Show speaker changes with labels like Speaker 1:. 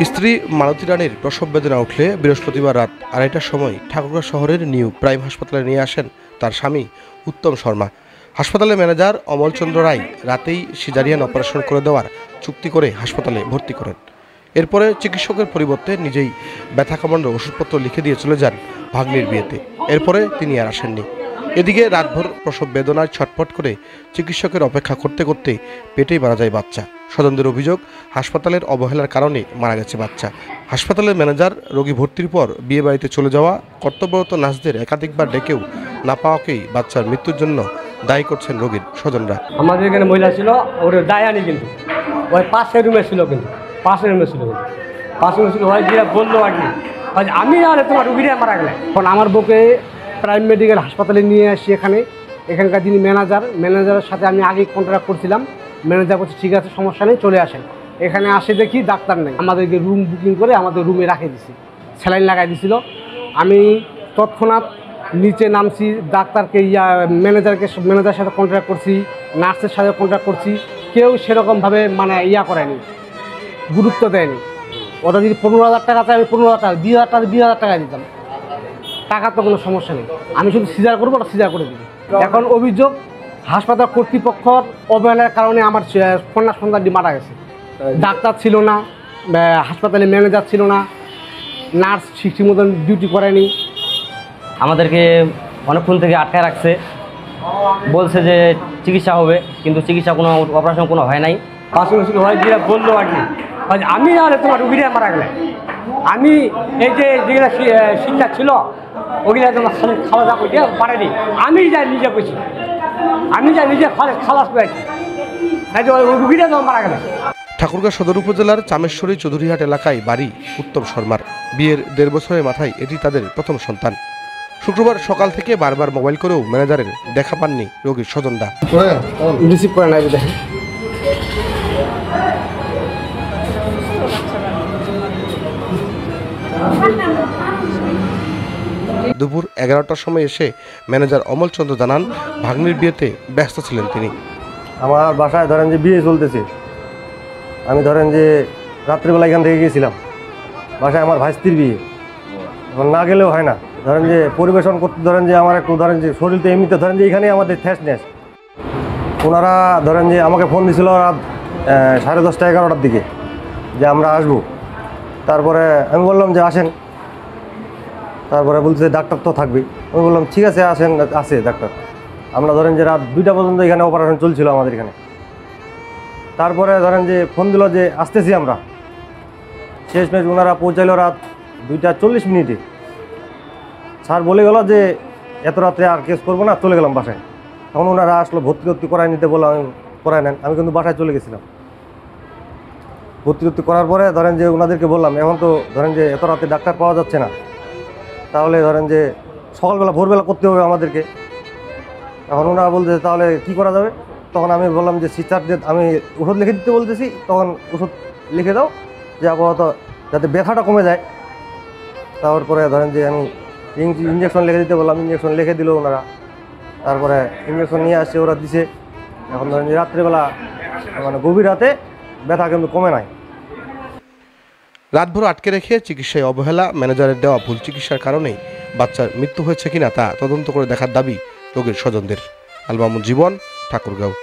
Speaker 1: স্ত্রী মালতী রানীর প্রসব বেদনা উঠলে বৃহস্পতিবার রাত 2:30টার সময় ঠাকুরগাঁও শহরের নিউ প্রাইম হাসপাতালে নিয়ে আসেন তার স্বামী উত্তম শর্মা। হাসপাতালের ম্যানেজার অমলচন্দ্র রায় রাতেই সিজারিয়ান অপারেশন করে দেওয়ার চুক্তি করে হাসপাতালে ভর্তি করেন। এরপরে চিকিৎসকের পরিবর্তে নিজেই ব্যথা কমানোর ওষুধপত্র লিখে দিয়ে চলে যান ভাগ্নির বিয়েতে। এরপরে তিনি আর আসেননি। এদিকে রাতভর প্রসব বেদনায় ছটফট করে চিকিৎসকের অপেক্ষা করতে করতে পেটেই মারা যায় বাচ্চা। স্বজনদের অভিযোগ, হাসপাতালের অবহেলার কারণে মারা গেছে বাচ্চা। হাসপাতালের ম্যানেজার রোগী ভর্তির পর বিয়ে বাড়িতে চলে যাওয়া কর্তব্যরত নার্সদের একাধিকবার ডেকেও না পাওয়াকেই বাচ্চার মৃত্যুর জন্য দায়ী করছেন রোগীর স্বজনরা।
Speaker 2: আমাদের এখানে মহিলা ছিল, ওর দায় আনি কিন্তু ওই পাশের রুমে ছিল, পাশের রুমে ছিল ওই যে বললো আর কি, আমি আর তোমার রুগীরা মারা গেলে। এখন আমার বউকে প্রাইম মেডিকেল হাসপাতালে নিয়ে আসি। এখানকার যিনি ম্যানেজারের সাথে আমি আগে কন্ট্রাক্ট করছিলাম। ম্যানেজার বলছে ঠিক আছে, সমস্যা নেই, চলে আসেন। এখানে আসে দেখি ডাক্তার নেই। আমাদেরকে রুম বুকিং করে আমাদের রুমে রাখে দিছি, স্যালাইন লাগাই দিছিল। আমি তৎক্ষণাৎ নিচে নামছি, ডাক্তারকে ম্যানেজারের সাথে কন্ট্রাক্ট করছি, নার্সের সাথে কন্ট্রাক্ট করছি। কেউ সেরকমভাবে করেনি, গুরুত্ব দেয়নি। ওটা যদি 15,000 টাকা চাই, আমি 15,000 টাকা, 20,000 টাকা দিতাম। টাকার তো কোনো সমস্যা নেই, আমি শুধু সিজার করবো, ওটা সিজার করে দিবি। এখন অভিযোগ, হাসপাতাল কর্তৃপক্ষর অবহেলার কারণে আমার কন্যা সন্তানটি মারা গেছে। ডাক্তার ছিল না, হাসপাতালে ম্যানেজার ছিল না, নার্স ঠিক মতন ডিউটি করেনি।
Speaker 3: আমাদেরকে অনেকক্ষণ থেকে আটকায় রাখছে, বলছে যে চিকিৎসা হবে, কিন্তু চিকিৎসা কোনো অপারেশন কোনো হয় নাই।
Speaker 2: পাশে হয় যে বললো আর কি, আমি আর তোমার রুগীরা মারা গেলে। আমি এই যে যেগুলো শিক্ষা ছিল ওগুলো তোমার খাওয়া দাওয়া করতে পারেনি। আমি যাই নিজে করছি, খালাস করেছি, রুগীরা তোমার মারা গেলে।
Speaker 1: ঠাকুরগাঁও সদর উপজেলার চামেশ্বরী চৌধুরীহাট এলাকায় বাড়ি উত্তম শর্মার। বিয়ের 1.5 বছরের মাথায় এটি তাদের প্রথম সন্তান। শুক্রবার সকাল থেকে বারবার মোবাইল করেও ম্যানেজারের দেখা পাননি রোগীর স্বজনরা।
Speaker 2: রিসিভ করে নাই দেখেন।
Speaker 1: দুপুর 11টার সময় এসে ম্যানেজার অমলচন্দ্র জানান ভাগ্নির বিয়েতে ব্যস্ত ছিলেন তিনি।
Speaker 4: আমার বাসায় ধরেন যে বিয়ে চলতেছে, আমি ধরেন যে রাত্রিবেলা এখান থেকে গিয়েছিলাম বাসায়, আমার ভাইস্তির বিয়ে। এখন না গেলেও হয় না, ধরেন যে পরিবেশন করতে ধরেন যে আমার একটু ধরেন যে শরীর তো এমনিতে ধরেন যে এখানেই আমাদের ঠেসনেস। ওনারা ধরেন যে আমাকে ফোন দিয়েছিল রাত 10:30 11টার দিকে যে আমরা আসবো। তারপরে আমি বললাম যে আসেন, তারপরে বলছে ডাক্তার তো থাকবেই। আমি বললাম ঠিক আছে আসেন, আছে ডাক্তার। আমরা ধরেন যে রাত 2টা পর্যন্ত এখানে অপারেশন চলছিল আমাদের এখানে। তারপরে ধরেন যে ফোন দিল যে আসতেছি আমরা। শেষমেশ ওনারা পৌঁছাইল রাত 2:40 স্যার বলে গেল যে এত রাত্রে আর কেস করবো না, চলে গেলাম বাসায়। তখন ওনারা আসলো, ভর্তি করায় নিতে বললাম, আমি করায় নেন। আমি কিন্তু বাসায় চলে গেছিলাম। ভর্তি করার পরে ধরেন যে ওনাদেরকে বললাম এখন তো ধরেন যে এত রাতে ডাক্তার পাওয়া যাচ্ছে না, তাহলে ধরেন যে সকালবেলা ভোরবেলা করতে হবে আমাদেরকে। এখন ওনারা বলতেছে তাহলে কি করা যাবে। তখন আমি বললাম যে সিস্টার যে আমি ওষুধ লিখে দিতে বলতেছি, তখন ওষুধ লিখে দাও যে আপাতত যাতে ব্যথাটা কমে যায়। তারপরে ধরেন যে আমি ইঞ্জেকশন লিখে দিতে বললাম, ইঞ্জেকশন লিখে দিল ওনারা। তারপরে ইঞ্জেকশন নিয়ে আসছে, ওরা দিছে। এখন ধরেন যে রাত্রিবেলা গভীর রাতে ব্যথা কিন্তু কমে নাই।
Speaker 1: রাতভর আটকে রেখে চিকিৎসায় অবহেলা, ম্যানেজারের দেওয়া ভুল চিকিৎসার কারণেই বাচ্চার মৃত্যু হয়েছে কিনা তা তদন্ত করে দেখার দাবি রোগীর স্বজনদের। আলমামুল জীবন, ঠাকুরগাঁও।